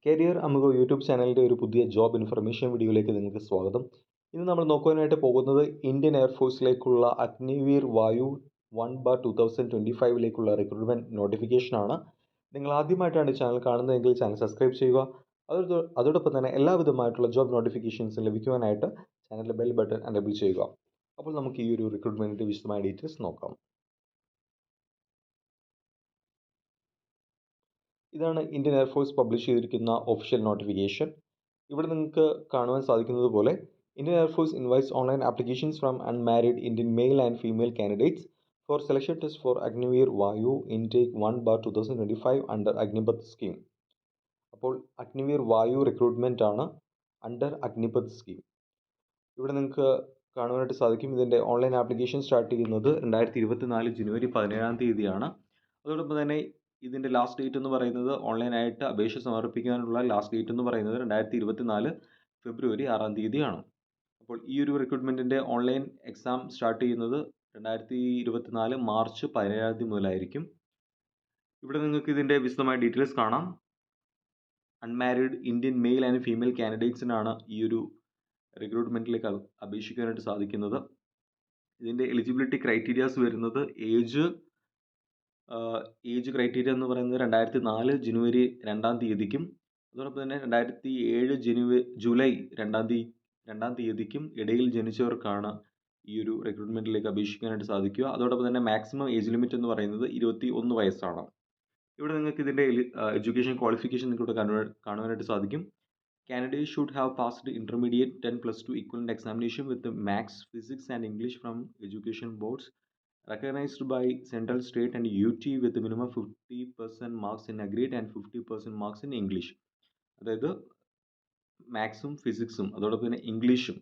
Career അമുഖ YouTube ചാനലിൻ്റെ ഒരു പുതിയ ജോബ് ഇൻഫർമേഷൻ വീഡിയോയിലേക്ക് നിങ്ങൾക്ക് സ്വാഗതം. ഇന്ന് നമ്മൾ നോക്കുവാനായിട്ട് പോകുന്നത് ഇന്ത്യൻ എയർഫോഴ്സിലേക്കുള്ള അഗ്നിവീർ വായു 1/2025 റിക്രൂട്ട്മെൻറ്റ് നോട്ടിഫിക്കേഷനാണ്. നിങ്ങൾ ആദ്യമായിട്ടാണ് ഈ ചാനൽ കാണുന്നതെങ്കിൽ ചാനൽ സബ്സ്ക്രൈബ് ചെയ്യുക. അതോടൊപ്പം തന്നെ എല്ലാവിധമായിട്ടുള്ള ജോബ് നോട്ടിഫിക്കേഷൻസ് ലഭിക്കുവാനായിട്ട് ചാനലിലെ ബെൽ ബട്ടൺ എനേബിൾ ചെയ്യുക. അപ്പോൾ നമുക്ക് ഈ ഒരു റിക്രൂട്ട്മെൻറ്റിൻ്റെ വിശദമായ ഡീറ്റെയിൽസ് നോക്കാം. ഇതാണ് ഇന്ത്യൻ എയർഫോഴ്സ് പബ്ലിഷ് ചെയ്തിരിക്കുന്ന ഒഫീഷ്യൽ നോട്ടിഫിക്കേഷൻ. ഇവിടെ നിങ്ങൾക്ക് കാണുവാൻ സാധിക്കുന്നത് പോലെ Indian air force invites online applications from unmarried Indian male and female candidates four selection test for Agniveer വായു ഇൻടേക്ക് 1/2025 അണ്ടർ അഗ്നിപത് സ്കീം. അപ്പോൾ അഗ്നിവീർ വായു റിക്രൂട്ട്മെൻ്റ് ആണ് അണ്ടർ അഗ്നിപത് സ്കീം. ഇവിടെ നിങ്ങൾക്ക് കാണുവാനായിട്ട് സാധിക്കും. ഇതിൻ്റെ ഓൺലൈൻ ആപ്ലിക്കേഷൻ സ്റ്റാർട്ട് ചെയ്യുന്നത് 2024 ജനുവരി 17 അതോടൊപ്പം തന്നെ ഇതിൻ്റെ ലാസ്റ്റ് ഡേറ്റ് എന്ന് പറയുന്നത് ഓൺലൈനായിട്ട് അപേക്ഷ സമർപ്പിക്കാനുള്ള ലാസ്റ്റ് ഡേറ്റ് എന്ന് പറയുന്നത് 2024 ഫെബ്രുവരി 6 അപ്പോൾ ഈ ഒരു റിക്രൂട്ട്മെൻറ്റിൻ്റെ ഓൺലൈൻ എക്സാം സ്റ്റാർട്ട് ചെയ്യുന്നത് 2024 മാർച്ച് 17 മുതലായിരിക്കും. ഇവിടെ നിങ്ങൾക്ക് ഇതിൻ്റെ വിശദമായ ഡീറ്റെയിൽസ് കാണാം. Unmarried Indian male and female കാൻഡിഡേറ്റ്സിനാണ് ഈ ഒരു റിക്രൂട്ട്മെൻറ്റിലേക്ക് അപേക്ഷിക്കാനായിട്ട് സാധിക്കുന്നത്. ഇതിൻ്റെ എലിജിബിലിറ്റി ക്രൈറ്റീരിയാസ് വരുന്നത് ഏജ് ക്രൈറ്റീരിയ എന്ന് പറയുന്നത് 2004 ജനുവരി 2 അതോടൊപ്പം തന്നെ 2007 ജൂലൈ 2 ഇടയിൽ ജനിച്ചവർക്കാണ് ഈ ഒരു റിക്രൂട്ട്മെൻറ്റിലേക്ക് അപേക്ഷിക്കാനായിട്ട് സാധിക്കുക. അതോടൊപ്പം തന്നെ മാക്സിമം ഏജ് ലിമിറ്റ് എന്ന് പറയുന്നത് 21 വയസ്സാണ്. ഇവിടെ നിങ്ങൾക്ക് ഇതിൻ്റെ എഡ്യൂക്കേഷൻ ക്വാളിഫിക്കേഷൻ നിങ്ങൾക്ക് കാണുവാനായിട്ട് സാധിക്കും. Candidates should have passed intermediate 10+2 equivalent examination with the maths, physics and English from education boards recognized by central, state and UT with minimum 50% marks in aggregate and 50% marks in English. അതായത് മാത്സും ഫിസിക്സും അതോടൊപ്പം തന്നെ ഇംഗ്ലീഷും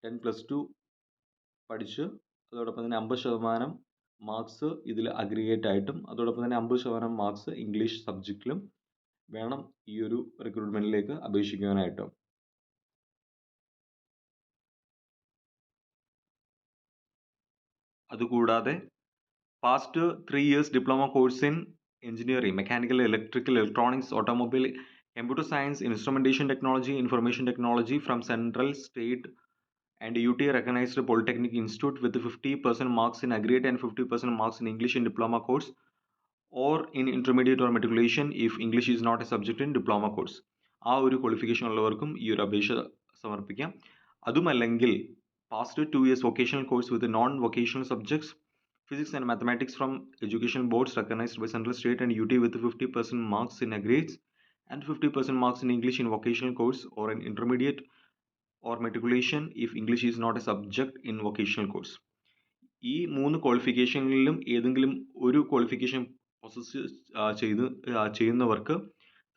10+2 പഠിച്ച് അതോടൊപ്പം തന്നെ 50% marks ഇതിൽ aggregate ആയിട്ടും അതോടൊപ്പം തന്നെ 50% മാർക്സ് ഇംഗ്ലീഷ് സബ്ജക്റ്റിലും വേണം ഈ ഒരു റിക്രൂട്ട്മെൻറ്റിലേക്ക് അപേക്ഷിക്കുവാനായിട്ട്. അതുകൂടാതെ past 3 years diploma course in engineering, mechanical, electrical, electronics, automobile, computer science, instrumentation technology, information technology from central, state and UT recognized Polytechnic Institute with 50% marks in aggregate and 50% marks in English in diploma course or in intermediate or matriculation if English is not a subject in diploma course. ആ ഒരു qualification ഉള്ളവർക്കും ഈ ഒരു അപേക്ഷ സമർപ്പിക്കാം. അതുമല്ലെങ്കിൽ past 2 years vocational course with non vocational subjects, physics and mathematics from education boards recognized by central, state and UT with 50% marks in aggregates and 50% marks in English in vocational course or in intermediate or matriculation if English is not a subject in vocational course. ഈ 3 ക്വാളിഫിക്കേഷനിലും ഏതെങ്കിലും ഒരു qualification process ചെയ്യുന്നവർക്ക്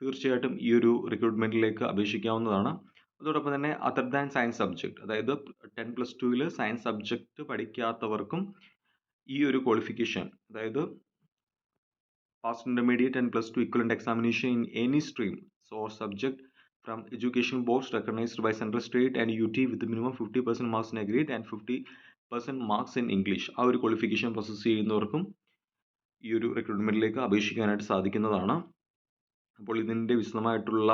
തീർച്ചയായിട്ടും ഈ ഒരു റിക്രൂട്ട്മെൻറ്റിലേക്ക് അപേക്ഷിക്കാവുന്നതാണ്. അതോടൊപ്പം തന്നെ other than science subject, അതായത് 10+2 സയൻസ് സബ്ജക്റ്റ് പഠിക്കാത്തവർക്കും ഈ ഒരു ക്വാളിഫിക്കേഷൻ, അതായത് past intermediate and +2 equivalent examination in any stream or subject from education boards recognized by central, state and UT with minimum 50% marks in aggregate and 50% marks in English. ആ ഒരു qualification process ചെയ്യുന്നവർക്കും ഈ ഒരു റിക്രൂട്ട്മെൻറ്റിലേക്ക് അപേക്ഷിക്കാനായിട്ട് സാധിക്കുന്നതാണ്. അപ്പോൾ ഇതിൻ്റെ വിശദമായിട്ടുള്ള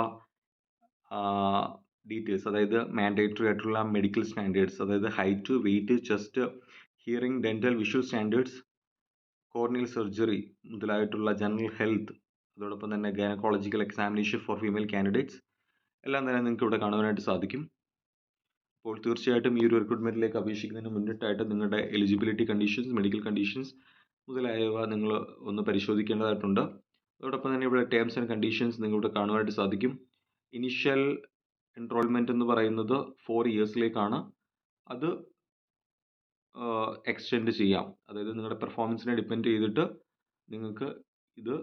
ഡീറ്റെയിൽസ്, അതായത് മാൻഡേറ്ററി ആയിട്ടുള്ള മെഡിക്കൽ സ്റ്റാൻഡേർഡ്സ്, അതായത് height, weight, chest, hearing, dental, visual standards, corneal surgery മുതലായിട്ടുള്ള ജനറൽ ഹെൽത്ത്, അതോടൊപ്പം തന്നെ gynaecological examination for female candidates എല്ലാം തന്നെ നിങ്ങൾക്ക് ഇവിടെ കാണുവാനായിട്ട് സാധിക്കും. അപ്പോൾ തീർച്ചയായിട്ടും ഈ ഒരു റിക്രൂട്ട്മെൻറ്റിലേക്ക് അപേക്ഷിക്കുന്നതിന് മുന്നിട്ടായിട്ട് നിങ്ങളുടെ എലിജിബിലിറ്റി കണ്ടീഷൻസ്, മെഡിക്കൽ കണ്ടീഷൻസ് മുതലായവ നിങ്ങൾ ഒന്ന് പരിശോധിക്കേണ്ടതായിട്ടുണ്ട്. അതോടൊപ്പം തന്നെ ഇവിടെ ടേംസ് ആൻഡ് കണ്ടീഷൻസ് നിങ്ങളിവിടെ കാണുവാനായിട്ട് സാധിക്കും. ഇനിഷ്യൽ എൻറോൾമെൻറ്റ് എന്ന് പറയുന്നത് 4 ഇയേഴ്സിലേക്കാണ്. അത് എക്സ്റ്റെൻഡ് ചെയ്യാം. അതായത് നിങ്ങളുടെ പെർഫോമൻസിനെ ഡിപ്പെൻഡ് ചെയ്തിട്ട് നിങ്ങൾക്ക് ഇത്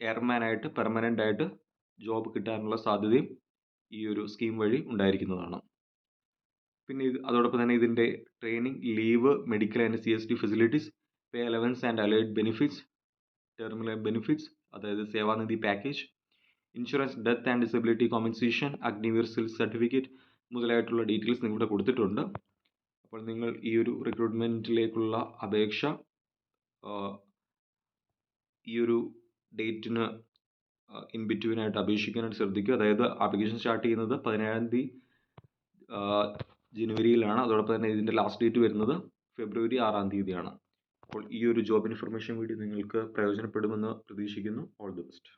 എയർമാനായിട്ട് പെർമനൻ്റ് ആയിട്ട് ജോബ് കിട്ടാനുള്ള സാധ്യതയും ഈ ഒരു സ്കീം വഴി ഉണ്ടായിരിക്കുന്നതാണ്. പിന്നെ അതോടൊപ്പം തന്നെ ഇതിൻ്റെ training, leave, medical and CST facilities, pay allowance and allied benefits, terminal benefits, അതായത് Sevanidhi package, insurance, death and disability compensation, Agniveer സിൽക്ക് സർട്ടിഫിക്കറ്റ് മുതലായിട്ടുള്ള ഡീറ്റെയിൽസ് നിങ്ങളിവിടെ കൊടുത്തിട്ടുണ്ട്. അപ്പോൾ നിങ്ങൾ ഈ ഒരു റിക്രൂട്ട്മെൻറ്റിലേക്കുള്ള അപേക്ഷ ഈ ഒരു ഡേറ്റിന് ഇൻ ബിറ്റ്വീൻ ആയിട്ട് അപേക്ഷിക്കാനായിട്ട് ശ്രദ്ധിക്കുക. അതായത് ആപ്ലിക്കേഷൻ സ്റ്റാർട്ട് ചെയ്യുന്നത് 17-ാം തീയതി ജനുവരിയിലാണ്. അതോടൊപ്പം തന്നെ ഇതിൻ്റെ ലാസ്റ്റ് ഡേറ്റ് വരുന്നത് ഫെബ്രുവരി 6-ാം തീയതിയാണ്. അപ്പോൾ ഈ ഒരു ജോബ് ഇൻഫർമേഷൻ വീഡിയോ നിങ്ങൾക്ക് പ്രയോജനപ്പെടുമെന്ന് പ്രതീക്ഷിക്കുന്നു. All the best.